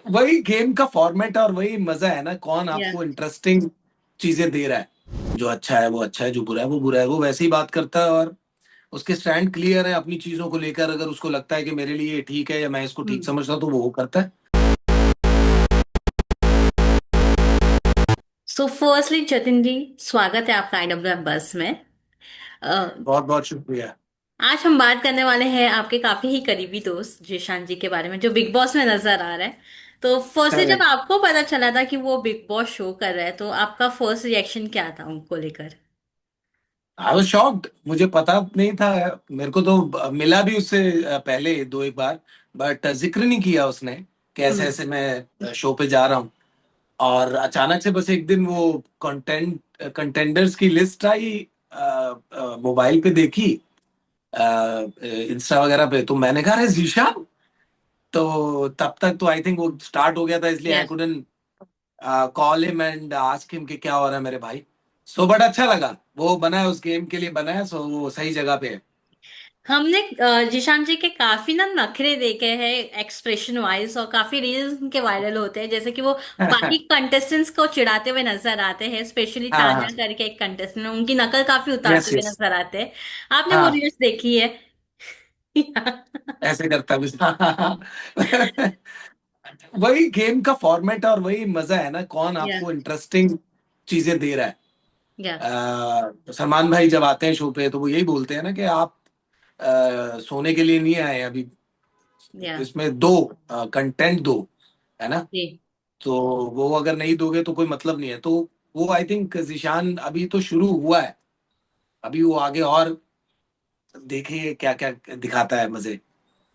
वही गेम का फॉर्मेट और वही मजा है ना, कौन या आपको इंटरेस्टिंग चीजें दे रहा है। जो अच्छा है वो अच्छा है, जो बुरा है वो बुरा है, वो वैसे ही बात करता है। और उसके स्टैंड क्लियर है अपनी चीजों को लेकर। अगर उसको लगता है कि मेरे लिए ये ठीक है या मैं इसको ठीक हम्म। समझता हूँ तो वो करता है। सो फर्स्टली जतिन जी, स्वागत है आपका IWM बस में। अ, बहुत बहुत शुक्रिया। आज हम बात करने वाले हैं आपके काफी ही करीबी दोस्त जिशान जी के बारे में, जो बिग बॉस में नजर आ रहा है। तो फर्स्टली जब करेक्ट। आपको पता चला था कि वो बिग बॉस शो कर रहा है, तो आपका फर्स्ट रिएक्शन क्या था उनको लेकर? आई वाज शॉक्ड, मुझे पता नहीं था। मेरे को तो मिला भी उससे पहले दो एक बार, बट जिक्र नहीं किया उसने कि ऐसे हम्म। ऐसे मैं शो पे जा रहा हूँ। और अचानक से बस एक दिन वो कंटेंडर्स की लिस्ट आई, मोबाइल पे देखी, इंस्टा वगैरह पे, तो मैंने कहा अरे जीशान। तो तब तक तो आई थिंक वो स्टार्ट हो गया था, इसलिए I yes. Couldn't call him and ask him कि क्या हो रहा है मेरे भाई। सो बट अच्छा लगा, वो बना है उस गेम के लिए बना है, सो वो सही जगह पे है। हमने जिशान जी के काफी ना नखरे देखे हैं एक्सप्रेशन वाइज, और काफी रील्स उनके वायरल होते हैं, जैसे कि वो बाकी कंटेस्टेंट्स को चिढ़ाते हुए नजर आते हैं, स्पेशली हाँ हाँ। तान्या करके एक कंटेस्टेंट, उनकी नकल काफी यस उतारते हुए यस। नजर आते हैं। आपने वो हाँ, रील्स देखी है? ऐसे करता भी। वही गेम का फॉर्मेट और वही मजा है ना, कौन या आपको इंटरेस्टिंग चीजें दे रहा है। या सलमान भाई जब आते हैं शो पे तो वो यही बोलते हैं ना कि आप सोने के लिए नहीं आए हैं अभी, या इसमें दो, कंटेंट दो, है ना। जी तो वो अगर नहीं दोगे तो कोई मतलब नहीं है। तो वो आई थिंक जिशान अभी तो शुरू हुआ है, अभी वो आगे और देखिए क्या क्या दिखाता है मजे।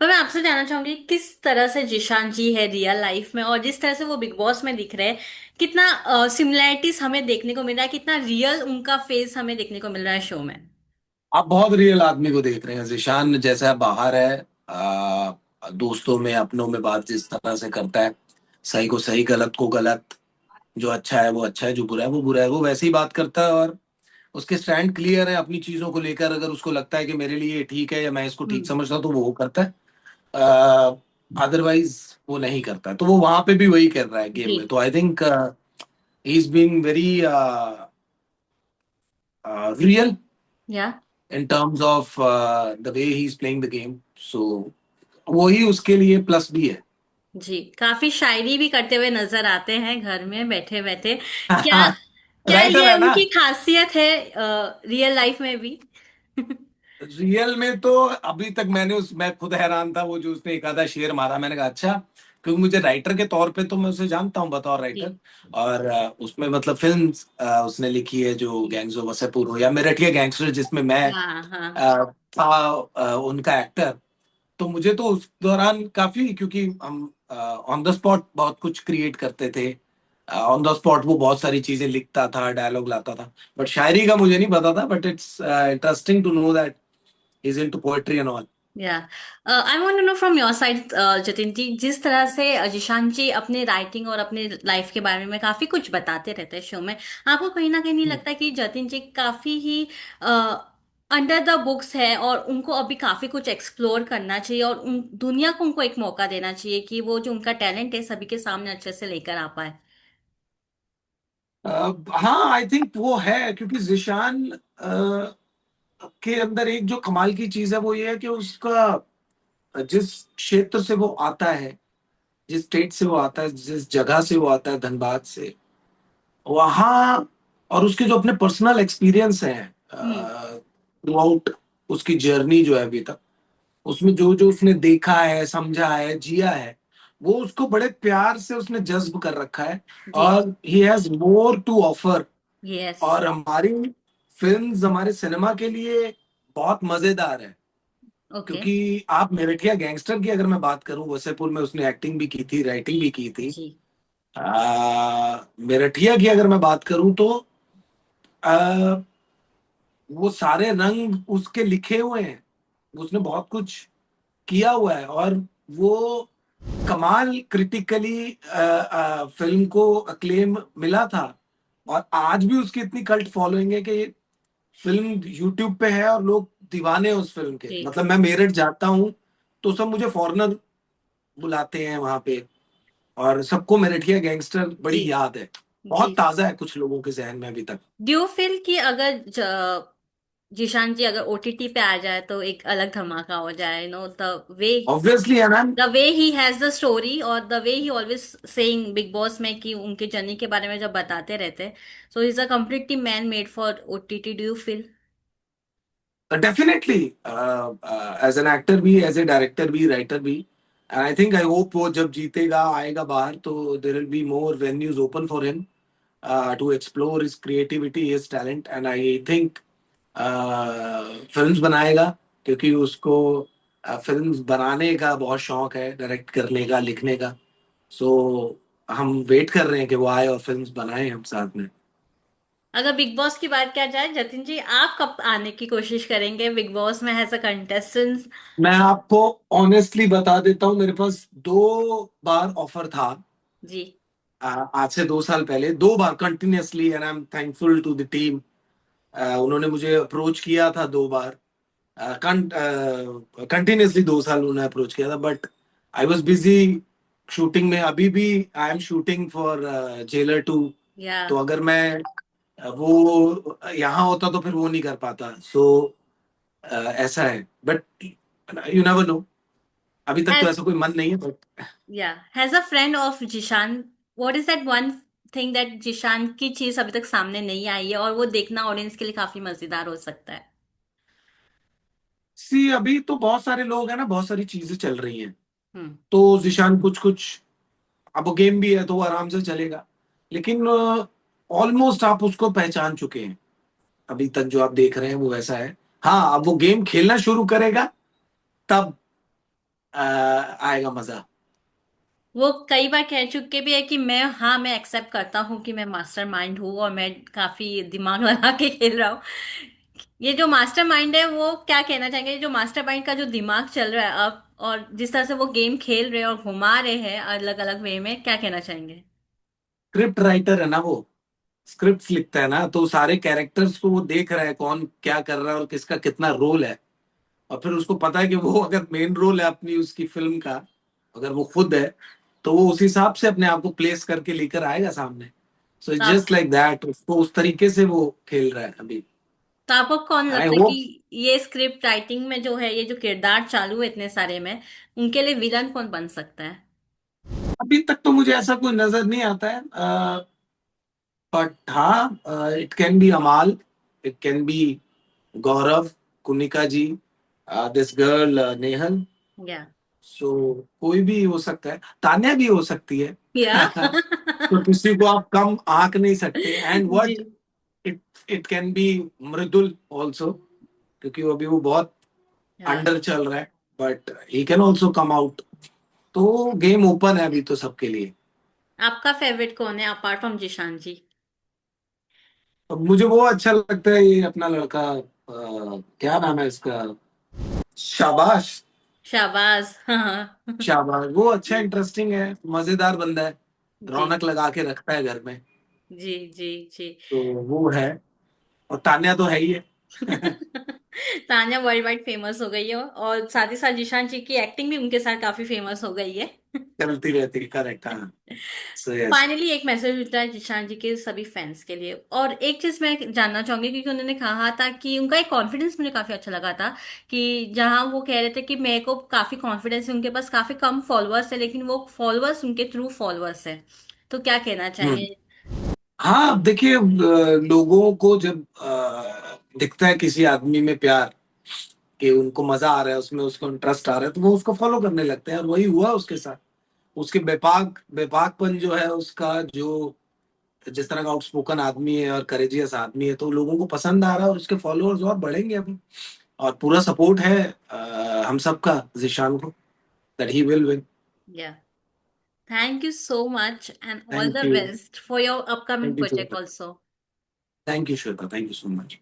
पर मैं आपसे जानना चाहूंगी, किस तरह से जिशान जी है रियल लाइफ में, और जिस तरह से वो बिग बॉस में दिख रहे हैं, कितना सिमिलैरिटीज हमें देखने को मिल रहा है, कितना रियल उनका फेस हमें देखने को मिल रहा है शो में? आप बहुत रियल आदमी को देख रहे हैं। जिशान जैसा बाहर है, दोस्तों में अपनों में बात जिस तरह से करता है, सही को सही गलत को गलत, जो अच्छा है वो अच्छा है, जो बुरा है वो बुरा है, वो वैसे ही बात करता है। और उसके स्टैंड क्लियर है अपनी चीजों को लेकर। अगर उसको लगता है कि मेरे लिए ये ठीक है या मैं इसको ठीक हम्म। समझता हूँ तो वो करता है। अदरवाइज वो नहीं करता। तो वो वहां पे भी वही कर रहा है गेम जी। में। तो I think he is being very real या in terms of the way he is playing the game. So वही उसके लिए प्लस भी है। जी, काफी शायरी भी करते हुए नजर आते हैं घर में बैठे बैठे। क्या क्या राइटर ये है ना। उनकी खासियत है रियल लाइफ में भी? रियल में तो अभी तक मैं खुद हैरान था वो जो उसने एक आधा शेर मारा। मैंने कहा अच्छा, क्योंकि मुझे राइटर के तौर पे तो मैं उसे जानता हूँ बतौर जी राइटर। और उसमें मतलब फिल्म उसने लिखी है जो जी। गैंग्स ऑफ वासेपुर हो या मेरठिया गैंगस्टर जिसमें मैं हाँ हाँ। था उनका एक्टर। तो मुझे तो उस दौरान काफी, क्योंकि हम ऑन द स्पॉट बहुत कुछ क्रिएट करते थे। ऑन द स्पॉट वो बहुत सारी चीजें लिखता था, डायलॉग लाता था। बट शायरी का मुझे नहीं पता था, but it's interesting to know that is into poetry and all. या I want to know from your side Jatin ji, जिस तरह से जिशान जी अपने राइटिंग और अपने लाइफ के बारे में काफी कुछ बताते रहते हैं शो में, आपको कहीं ना कहीं नहीं लगता कि जतिन जी काफी ही अंडर द बुक्स है, और उनको अभी काफी कुछ एक्सप्लोर करना चाहिए, और दुनिया को उनको एक मौका देना चाहिए कि वो जो उनका टैलेंट है सभी के सामने अच्छे से लेकर आ पाए? हाँ, आई थिंक वो है, क्योंकि जिशान के अंदर एक जो कमाल की चीज है वो ये है कि उसका जिस क्षेत्र से वो आता है, जिस स्टेट से वो आता है, जिस जगह से वो आता है, धनबाद से, वहाँ, और उसके जो अपने पर्सनल एक्सपीरियंस हैं हम्म। थ्रू आउट उसकी जर्नी जो है अभी तक, उसमें जो जो उसने देखा है, समझा है, जिया है, वो उसको बड़े प्यार से उसने जज्ब कर रखा है। जी। और he has more to offer. Yes. और हमारी फिल्म्स, हमारे सिनेमा के लिए बहुत मजेदार है। ओके। क्योंकि आप मेरठिया गैंगस्टर की अगर मैं बात करूं, वसेपुर में उसने एक्टिंग भी की थी, राइटिंग भी की थी। जी मेरठिया की अगर मैं बात करूं तो आ, वो सारे रंग उसके लिखे हुए हैं। उसने बहुत कुछ किया हुआ है। और वो कमाल क्रिटिकली फिल्म को अक्लेम मिला था। और आज भी उसकी इतनी कल्ट फॉलोइंग है कि फिल्म यूट्यूब पे है और लोग दीवाने हैं उस फिल्म के। जी। मतलब मैं मेरठ जाता हूँ तो सब मुझे फॉरेनर बुलाते हैं वहां पे। और सबको मेरठिया गैंगस्टर जी बड़ी याद है, जी। बहुत ताजा है कुछ लोगों के जहन में अभी तक। डू यू फील कि अगर जिशान जी अगर ओटीटी पे आ जाए तो एक अलग धमाका हो जाए, वे ऑब्वियसली है ma'am. The way he has the story और the way he always saying Bigg Boss में कि उनके जर्नी के बारे में जब बताते रहते, so is a completely man made for OTT, do you feel? Definitely, as an actor भी, एज ए डायरेक्टर भी, राइटर भी। And I think, I hope वो जब जीतेगा आएगा बाहर तो there will be more venues open for him to explore his creativity, his talent. And I think films बनाएगा, क्योंकि उसको फिल्म्स बनाने का बहुत शौक है, डायरेक्ट करने का, लिखने का। सो हम वेट कर रहे हैं कि वो आए और फिल्म्स बनाए हम साथ में। अगर बिग बॉस की बात किया जाए, जतिन जी आप कब आने की कोशिश करेंगे बिग बॉस में एज अ कंटेस्टेंट? मैं आपको ऑनेस्टली बता देता हूँ, मेरे पास 2 बार ऑफर था। जी। आज से 2 साल पहले 2 बार continuously, and I am thankful to the team. उन्होंने मुझे अप्रोच किया था 2 बार, कंटिन्यूअसली 2 साल उन्होंने अप्रोच किया था, but I was busy shooting में। अभी भी I am shooting for jailer 2। या तो अगर मैं वो यहाँ होता तो फिर वो नहीं कर पाता। सो ऐसा है, बट यू नेवर नो। अभी तक तो ऐसा कोई मन नहीं है, but yeah has a friend of Zeeshan, what is that one thing that Zeeshan की चीज अभी तक सामने नहीं आई है और वो देखना ऑडियंस के लिए काफी मजेदार हो सकता है? सी, अभी तो बहुत सारे लोग हैं ना, बहुत सारी चीजें चल रही हैं। हम्म। तो जिशान कुछ कुछ, अब वो गेम भी है तो वो आराम से चलेगा। लेकिन ऑलमोस्ट आप उसको पहचान चुके हैं। अभी तक जो आप देख रहे हैं वो वैसा है। हाँ, अब वो गेम खेलना शुरू करेगा तब आएगा मजा। वो कई बार कह चुके भी है कि मैं एक्सेप्ट करता हूँ कि मैं मास्टरमाइंड हूँ और मैं काफी दिमाग लगा के खेल रहा हूँ। ये जो मास्टरमाइंड है वो क्या कहना चाहेंगे, जो मास्टरमाइंड का जो दिमाग चल रहा है अब और जिस तरह से वो गेम खेल रहे हैं और घुमा रहे हैं अलग अलग वे में, क्या कहना चाहेंगे? स्क्रिप्ट राइटर है ना वो, स्क्रिप्ट लिखता है ना, तो सारे कैरेक्टर्स को वो देख रहा है कौन क्या कर रहा है और किसका कितना रोल है। और फिर उसको पता है कि वो अगर मेन रोल है अपनी उसकी फिल्म का, अगर वो खुद है, तो वो उस हिसाब से अपने आप को प्लेस करके लेकर आएगा सामने। सो इट्स तो आप जस्ट लाइक दैट, उसको उस तरीके से वो खेल रहा है अभी। तो आपको कौन आई लगता है कि होप। ये स्क्रिप्ट राइटिंग में जो है, ये जो किरदार चालू है इतने सारे में, उनके लिए विलन कौन बन सकता है? अभी तक तो मुझे ऐसा कोई नजर नहीं आता है, बट हाँ, it can be Amaal, it can be Gaurav, Kunika ji, this girl Nehal. Yeah so कोई भी हो सकता है, तान्या भी हो सकती है। या तो किसी को आप कम आंक नहीं सकते। एंड जी। What, it it can be Mridul also, क्योंकि वो अभी वो बहुत या अंडर चल रहा है, but he can also come out. तो गेम ओपन है अभी तो सबके लिए। आपका फेवरेट कौन है अपार्ट फ्रॉम जिशान जी? अब मुझे वो अच्छा लगता है, ये अपना लड़का, क्या नाम है इसका, शाबाश। शाबाज हाँ। शाबाश, वो अच्छा, इंटरेस्टिंग है, मजेदार बंदा है, जी रौनक लगा के रखता है घर में। जी जी जी। तो वो है। और तान्या तो है ही है। तान्या वर्ल्ड वाइड फेमस हो गई है और साथ ही साथ जिशान जी की एक्टिंग भी उनके साथ काफी फेमस हो गई है। चलती रहती है, करेक्ट, हाँ। So yes. फाइनली एक मैसेज होता है जिशान जी के सभी फैंस के लिए, और एक चीज मैं जानना चाहूंगी क्योंकि उन्होंने कहा था कि उनका एक कॉन्फिडेंस मुझे काफी अच्छा लगा था, कि जहां वो कह रहे थे कि मेरे को काफी कॉन्फिडेंस है, उनके पास काफी कम फॉलोअर्स है लेकिन वो फॉलोअर्स उनके थ्रू फॉलोअर्स है, तो क्या कहना हम्म। चाहेंगे? हाँ, अब देखिए, लोगों को जब दिखता है किसी आदमी में प्यार, कि उनको मजा आ रहा है उसमें, उसको इंटरेस्ट आ रहा है, तो वो उसको फॉलो करने लगते हैं, और वही हुआ उसके साथ। उसके बेपाक बेपाकपन जो है उसका, जो जिस तरह का आउटस्पोकन आदमी है और करेजियस आदमी है, तो लोगों को पसंद आ रहा है, और उसके फॉलोअर्स और बढ़ेंगे अभी। और पूरा सपोर्ट है हम सबका जिशान को, दैट ही विल विन। या thank you so much and all thank the you. Best for your upcoming thank you project Shweta. Also. Thank you Shweta, thank you so much.